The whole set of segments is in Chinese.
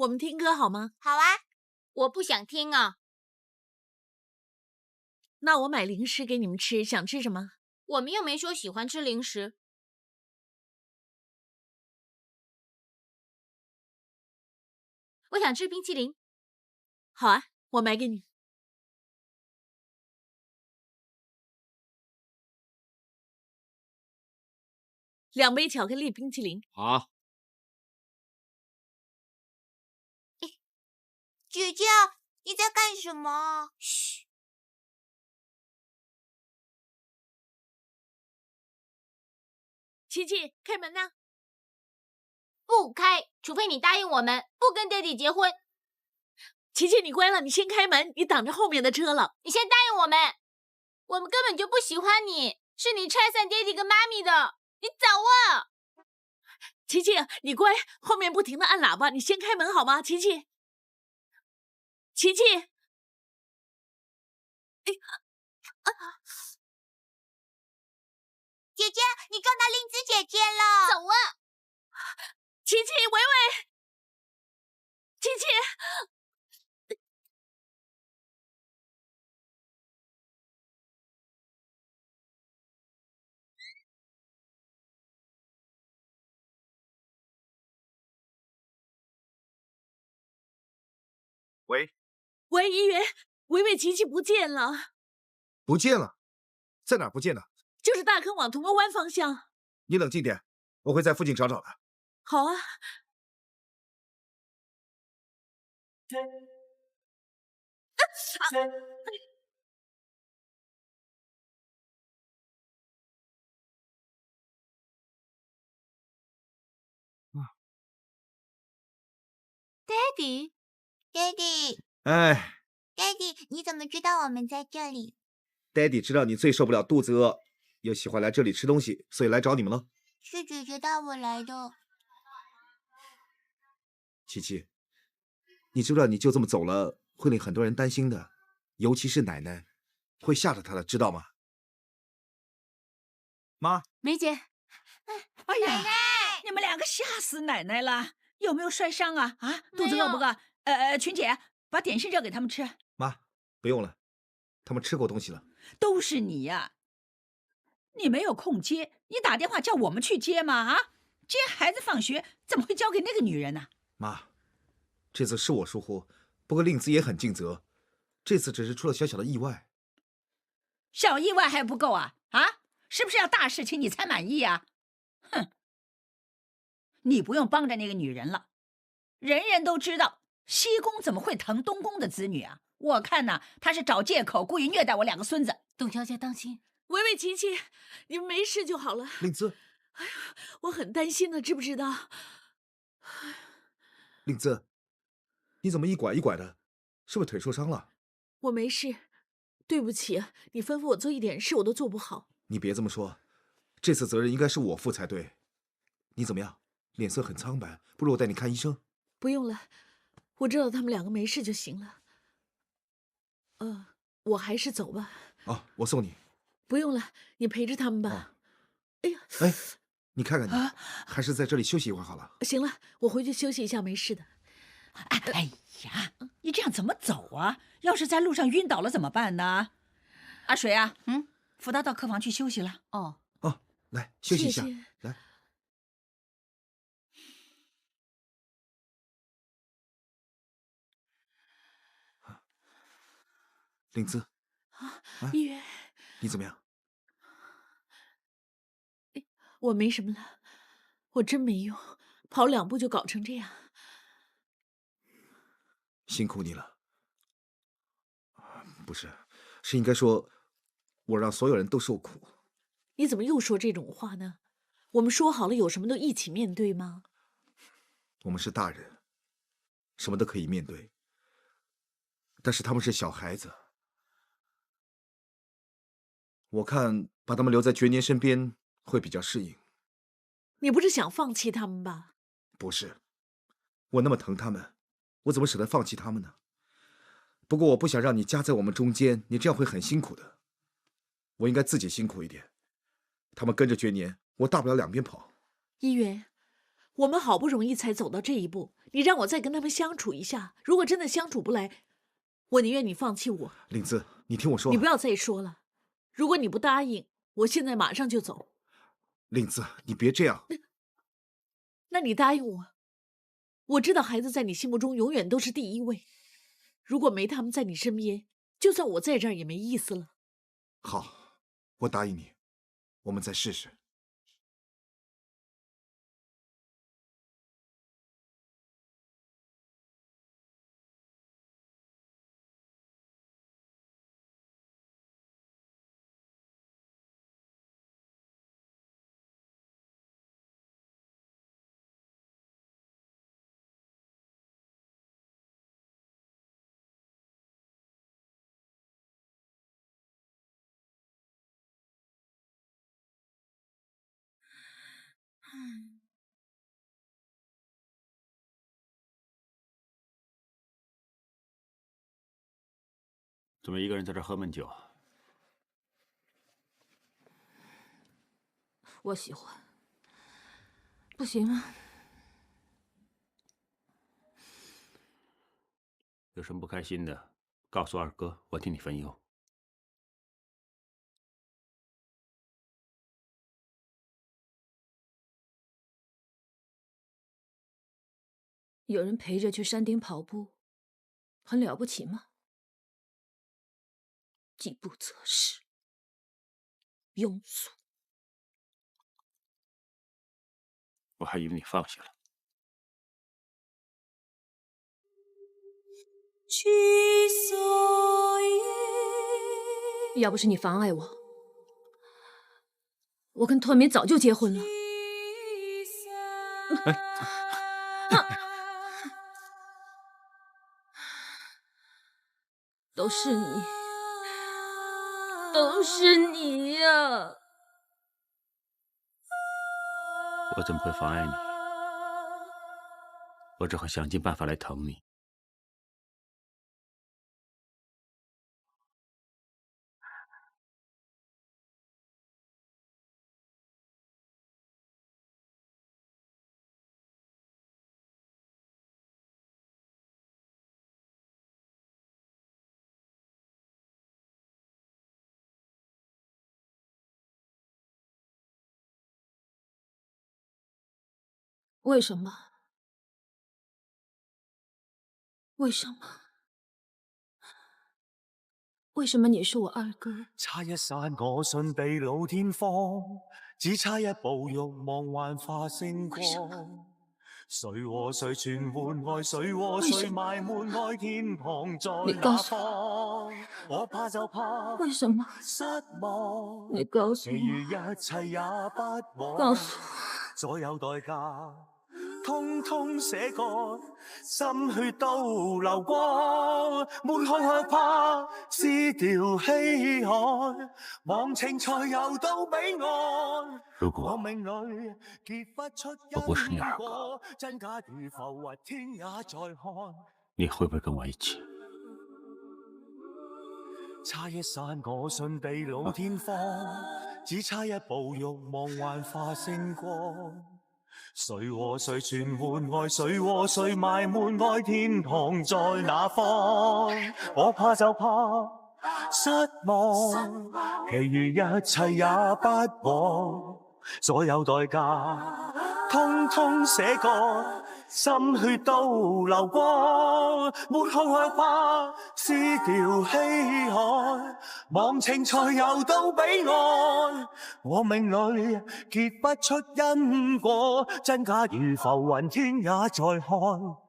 我们听歌好吗？好啊，我不想听啊。那我买零食给你们吃，想吃什么？我们又没说喜欢吃零食。我想吃冰淇淋。好啊，我买给你。2杯巧克力冰淇淋。好。姐姐，你在干什么？嘘。琪琪，开门呐！不开，除非你答应我们不跟爹地结婚。琪琪，你乖了，你先开门，你挡着后面的车了。你先答应我们，我们根本就不喜欢你，是你拆散爹地跟妈咪的。你走啊！琪琪，你乖，后面不停的按喇叭，你先开门好吗？琪琪，琪琪，姐姐，你撞到令子姐姐了。走啊！琪琪，喂喂，琪琪。喂，一元，维维琪琪不见了。不见了？在哪儿不见的？就是大坑往铜锣湾方向。你冷静点，我会在附近找找的。好啊。爹地，爹地，哎，爹地，你怎么知道我们在这里？爹地知道你最受不了肚子饿，又喜欢来这里吃东西，所以来找你们了。是姐姐带我来的。琪琪，你知不知道你就这么走了，会令很多人担心的，尤其是奶奶，会吓着她的，知道吗？妈，梅姐，哎呀，奶奶，你们两个吓死奶奶了！有没有摔伤啊？啊，肚子饿不饿？群姐，把点心热给他们吃。妈，不用了，他们吃过东西了。都是你呀！你没有空接，你打电话叫我们去接吗？啊，接孩子放学怎么会交给那个女人呢？妈，这次是我疏忽，不过令子也很尽责，这次只是出了小小的意外。小意外还不够啊？啊，是不是要大事情你才满意啊？哼！你不用帮着那个女人了，人人都知道西宫怎么会疼东宫的子女啊？我看呐，他是找借口故意虐待我2个孙子。董小姐当心，维维琪琪，你们没事就好了。令子，哎呀，我很担心的，知不知道？令子，你怎么一拐一拐的？是不是腿受伤了？我没事，对不起，你吩咐我做一点事我都做不好。你别这么说，这次责任应该是我负才对。你怎么样？脸色很苍白，不如我带你看医生。不用了，我知道他们2个没事就行了。我还是走吧。哦，我送你。不用了，你陪着他们吧。哦、哎呀，哎，你看看你，还是在这里休息一会儿好了。行了，我回去休息一下，没事的。哎呀，你这样怎么走啊？要是在路上晕倒了怎么办呢？阿水啊，扶他到客房去休息了。哦，来休息一下，谢谢。来。令子，一元，你怎么样？我没什么了，我真没用，跑2步就搞成这样。辛苦你了。不是，是应该说，我让所有人都受苦。你怎么又说这种话呢？我们说好了有什么都一起面对吗？我们是大人，什么都可以面对，但是他们是小孩子。我看把他们留在觉年身边会比较适应。你不是想放弃他们吧？不是，我那么疼他们，我怎么舍得放弃他们呢？不过我不想让你夹在我们中间，你这样会很辛苦的。我应该自己辛苦一点。他们跟着觉年，我大不了2边跑。一元，我们好不容易才走到这一步，你让我再跟他们相处一下。如果真的相处不来，我宁愿你放弃我。领子，你听我说。你不要再说了。如果你不答应，我现在马上就走。领子，你别这样。那你答应我。我知道孩子在你心目中永远都是第一位。如果没他们在你身边，就算我在这儿也没意思了。好，我答应你，我们再试试。怎么一个人在这喝闷酒？我喜欢，不行吗？有什么不开心的，告诉二哥，我替你分忧。有人陪着去山顶跑步，很了不起吗？饥不择食，庸俗。我还以为你放下了。要不是你妨碍我，我跟托米早就结婚了。都是你，都是你呀！我怎么会妨碍你？我只会想尽办法来疼你。为什么？为什么？为什么你是我二哥？差一刹我信地老天荒，只差一步欲望幻化星光。谁和谁传唤爱，谁和谁埋没爱，天堂在哪方？我怕就怕为什么？失望。你告诉其余我，一切也不枉。告诉我，所有代价，通通写过，心血都流光，满腔害怕，撕掉希海，忘情才游到彼岸。如果我命里结不出我不是你因二果，哥，真假如浮云，天也在看。你会不会跟我一起？差一刹我信地老天荒，只差一步欲望幻化星光。谁和谁传唤爱，谁和谁埋没爱，天堂在哪方？我怕就怕失望，其余一切也不枉。所有代价，通通写过，心血都流光，满腔害怕，撕掉希海，忘情才游到彼岸。我命里结不出因果，真假如浮云，天也在看。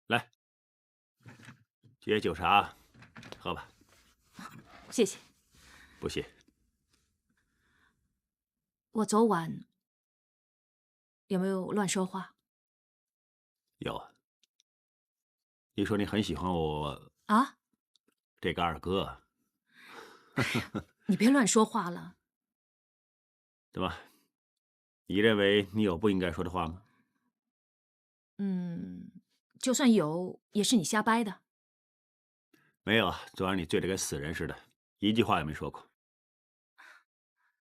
来，解酒茶，喝吧。谢谢。不谢。我昨晚有没有乱说话？有啊。你说你很喜欢我啊？这个二哥。你别乱说话了。怎么？你认为你有不应该说的话吗？就算有，也是你瞎掰的。没有啊，昨晚你醉得跟死人似的，一句话也没说过。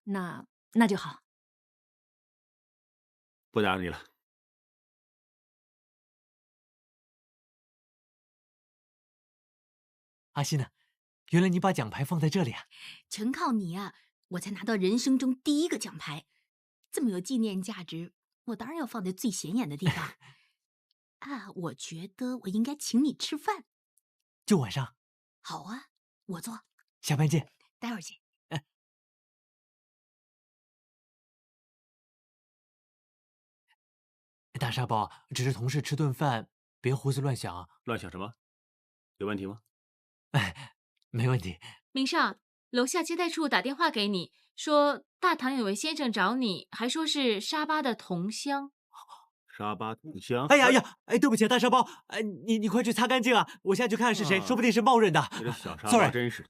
那就好。不打扰你了。阿西呢？原来你把奖牌放在这里啊！全靠你啊，我才拿到人生中第一个奖牌，这么有纪念价值，我当然要放在最显眼的地方。啊，我觉得我应该请你吃饭。就晚上。好啊，我做。下班见。待会儿见。大沙包，只是同事吃顿饭，别胡思乱想。乱想什么？有问题吗？没问题。明少，楼下接待处打电话给你，说大堂有位先生找你，还说是沙巴的同乡。沙巴同乡？哎呀，对不起，大沙包，你快去擦干净啊！我现在去看是谁，说不定是冒认的。你这小沙巴 Sorry 真是。